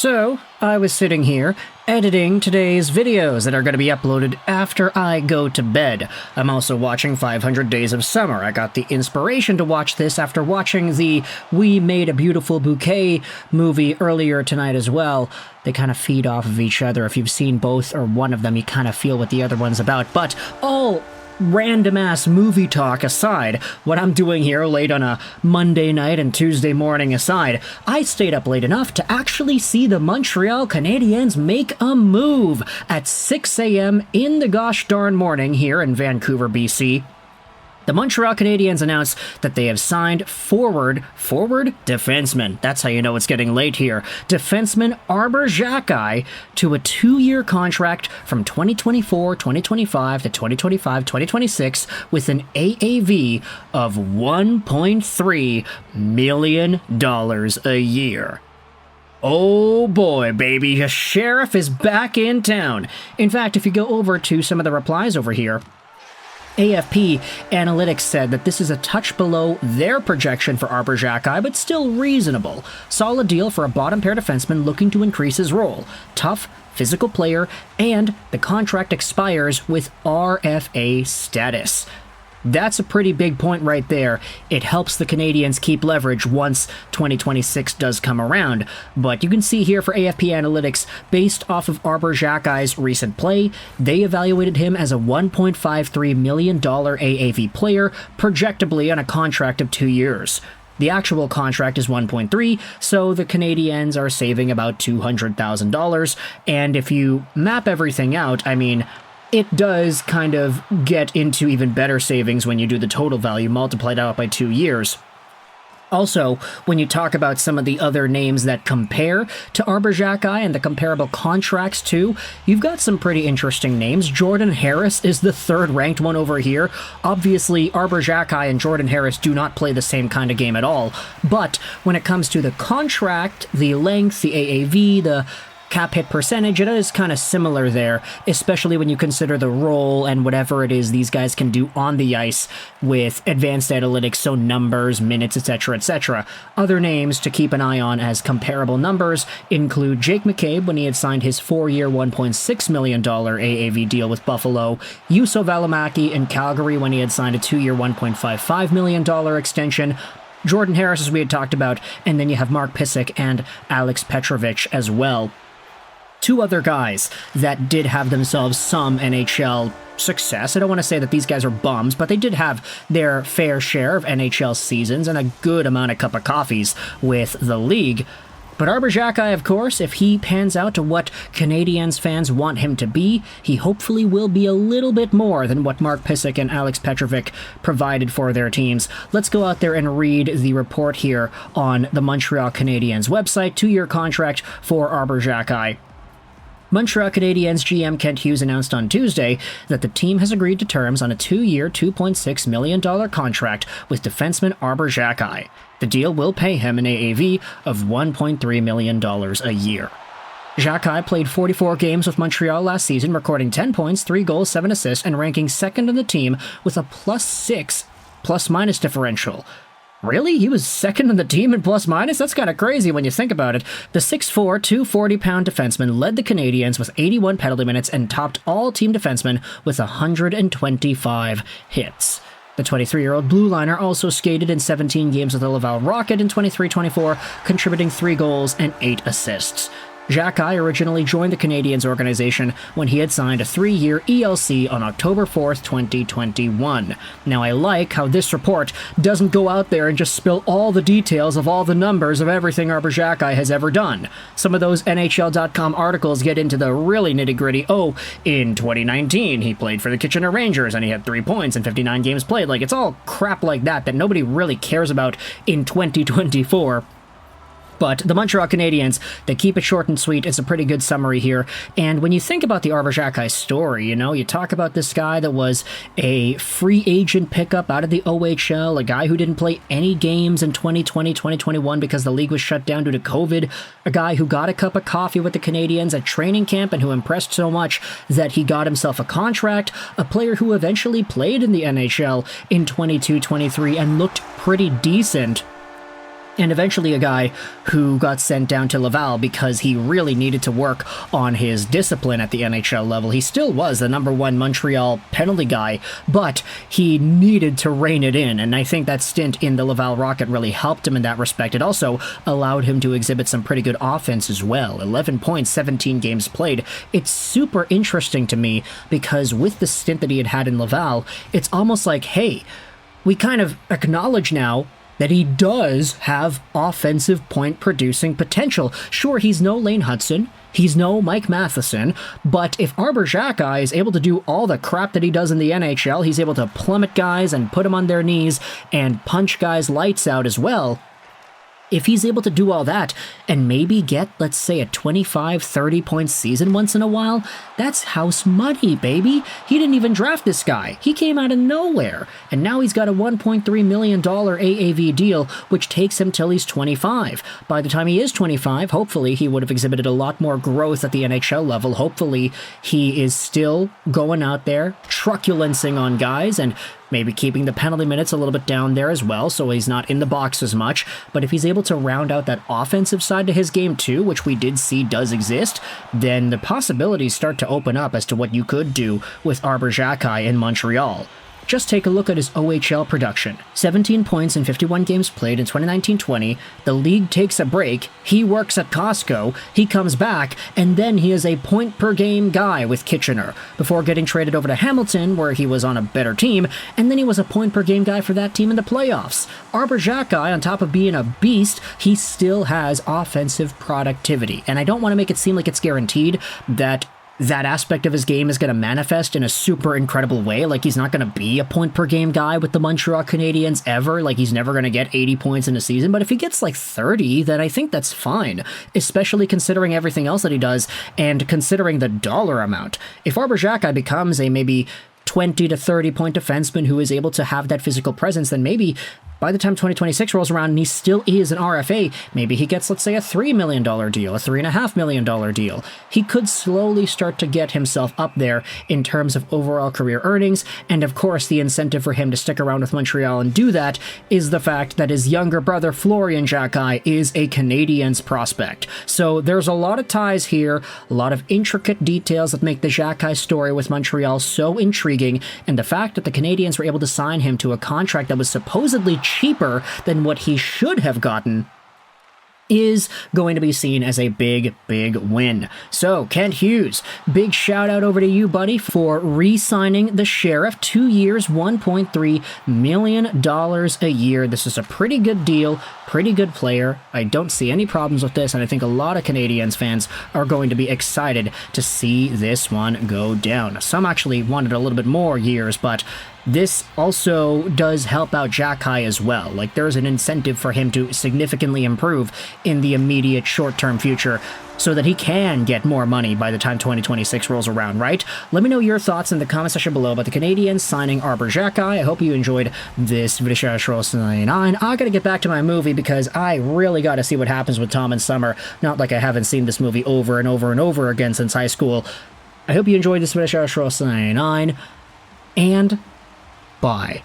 So, I was sitting here, editing today's videos that are going to be uploaded after I go to bed. I'm also watching 500 Days of Summer. I got the inspiration to watch this after watching the We Made a Beautiful Bouquet movie earlier tonight as well. They kind of feed off of each other. If you've seen both or one of them, you kind of feel what the other one's about. But all random-ass movie talk aside, what I'm doing here late on a Monday night and Tuesday morning aside, I stayed up late enough to actually see the Montreal Canadiens make a move at 6 a.m. in the gosh darn morning here in Vancouver, BC. The Montreal Canadiens announced that they have signed forward defenseman. That's how you know it's getting late here. Defenseman Arber Xhekaj to a 2-year contract from 2024-2025 to 2025-2026 with an AAV of $1.3 million a year. Oh boy, baby, a sheriff is back in town. In fact, if you go over to some of the replies over here, AFP Analytics said that this is a touch below their projection for Arber Xhekaj, but still reasonable. Solid deal for a bottom-pair defenseman looking to increase his role. Tough, physical player, and the contract expires with RFA status. That's a pretty big point right there. It helps the Canadiens keep leverage once 2026 does come around. But you can see here for AFP Analytics, based off of Arber Xhekaj's recent play, they evaluated him as a $1.53 million AAV player, projectably on a contract of 2 years. The actual contract is 1.3, so the Canadiens are saving about $200,000. And if you map everything out, I mean, it does kind of get into even better savings when you do the total value multiplied out by 2 years. Also, when you talk about some of the other names that compare to Arber Xhekaj and the comparable contracts too, you've got some pretty interesting names. Jordan Harris is the third-ranked one over here. Obviously, Arber Xhekaj and Jordan Harris do not play the same kind of game at all, but when it comes to the contract, the length, the AAV, the cap hit percentage, it is kind of similar there, especially when you consider the role and whatever it is these guys can do on the ice with advanced analytics, so numbers, minutes, etc., etc. Other names to keep an eye on as comparable numbers include Jake McCabe when he had signed his 4-year $1.6 million AAV deal with Buffalo, Juuso Välimäki in Calgary when he had signed a 2-year $1.55 million extension, Jordan Harris as we had talked about, and then you have Mark Pysyk and Alex Petrovich as well. Two other guys that did have themselves some NHL success. I don't want to say that these guys are bums, but they did have their fair share of NHL seasons and a good amount of cup of coffees with the league. But Arber Xhekaj, of course, if he pans out to what Canadiens fans want him to be, he hopefully will be a little bit more than what Mark Pysyk and Alex Petrovich provided for their teams. Let's go out there and read the report here on the Montreal Canadiens website. 2-year contract for Arber Xhekaj. Montreal Canadiens GM Kent Hughes announced on Tuesday that the team has agreed to terms on a 2-year, $2.6 million contract with defenseman Arber Xhekaj. The deal will pay him an AAV of $1.3 million a year. Xhekaj played 44 games with Montreal last season, recording 10 points, 3 goals, 7 assists, and ranking second on the team with a +6 plus-minus differential. Really? He was second on the team in plus-minus? That's kind of crazy when you think about it. The 6'4", 240-pound defenseman led the Canadiens with 81 penalty minutes and topped all team defensemen with 125 hits. The 23-year-old blue liner also skated in 17 games with the Laval Rocket in 23-24, contributing 3 goals and 8 assists. Xhekaj originally joined the Canadiens organization when he had signed a 3-year ELC on October 4th, 2021. Now, I like how this report doesn't go out there and just spill all the details of all the numbers of everything Arber Xhekaj has ever done. Some of those NHL.com articles get into the really nitty-gritty. Oh, in 2019, he played for the Kitchener Rangers and he had 3 points in 59 games played. Like, it's all crap like that that nobody really cares about in 2024. But the Montreal Canadiens, they keep it short and sweet. It's a pretty good summary here. And when you think about the Arber Xhekaj story, you know, you talk about this guy that was a free agent pickup out of the OHL, a guy who didn't play any games in 2020, 2021 because the league was shut down due to COVID, a guy who got a cup of coffee with the Canadiens at training camp and who impressed so much that he got himself a contract, a player who eventually played in the NHL in 22-23 and looked pretty decent. and eventually a guy who got sent down to Laval because he really needed to work on his discipline at the NHL level. He still was the #1 Montreal penalty guy, but he needed to rein it in, and I think that stint in the Laval Rocket really helped him in that respect. It also allowed him to exhibit some pretty good offense as well. 11 points, 17 games played. It's super interesting to me because with the stint that he had had in Laval, it's almost like, hey, we kind of acknowledge now that he does have offensive point-producing potential. Sure, he's no Lane Hudson, he's no Mike Matheson, but if Arber Xhekaj is able to do all the crap that he does in the NHL, he's able to plummet guys and put them on their knees and punch guys' lights out as well. If he's able to do all that and maybe get, let's say, a 25, 30-point season once in a while, that's house money, baby. He didn't even draft this guy. He came out of nowhere. And now he's got a $1.3 million AAV deal, which takes him till he's 25. By the time he is 25, hopefully he would have exhibited a lot more growth at the NHL level. Hopefully he is still going out there, truculancing on guys, and maybe keeping the penalty minutes a little bit down there as well, so he's not in the box as much. But if he's able to round out that offensive side to his game too, which we did see does exist, then the possibilities start to open up as to what you could do with Arber Xhekaj in Montreal. Just take a look at his OHL production. 17 points in 51 games played in 2019-20. The league takes a break. He works at Costco. He comes back, and then he is a point-per-game guy with Kitchener, before getting traded over to Hamilton, where he was on a better team, and then he was a point-per-game guy for that team in the playoffs. Arber Xhekaj, on top of being a beast, he still has offensive productivity, and I don't want to make it seem like it's guaranteed that aspect of his game is going to manifest in a super incredible way. Like, he's not going to be a point-per-game guy with the Montreal Canadiens ever. Like, he's never going to get 80 points in a season. But if he gets, like, 30, then I think that's fine, especially considering everything else that he does and considering the dollar amount. If Arber Xhekaj becomes a maybe 20 to 30 point defenseman who is able to have that physical presence, then maybe by the time 2026 rolls around and he still is an RFA, maybe he gets, let's say, a $3 million deal, a $3.5 million deal. He could slowly start to get himself up there in terms of overall career earnings, and of course the incentive for him to stick around with Montreal and do that is the fact that his younger brother Florian Xhekaj is a Canadiens prospect. So there's a lot of ties here, a lot of intricate details that make the Xhekaj story with Montreal so intriguing, and the fact that the Canadiens were able to sign him to a contract that was supposedly cheaper than what he should have gotten is going to be seen as a big, big win. So, Kent Hughes, big shout out over to you, buddy, for re-signing the Sheriff. 2 years, $1.3 million a year. This is a pretty good deal, pretty good player. I don't see any problems with this, and I think a lot of Canadiens fans are going to be excited to see this one go down. Some actually wanted a little bit more years, but this also does help out Xhekaj as well. Like, there's an incentive for him to significantly improve in the immediate short-term future so that he can get more money by the time 2026 rolls around, right? Let me know your thoughts in the comment section below about the Canadiens signing Arber Xhekaj. I hope you enjoyed this video. I gotta get back to my movie because I really gotta see what happens with Tom and Summer. Not like I haven't seen this movie over and over and over again since high school. I hope you enjoyed this video. And bye.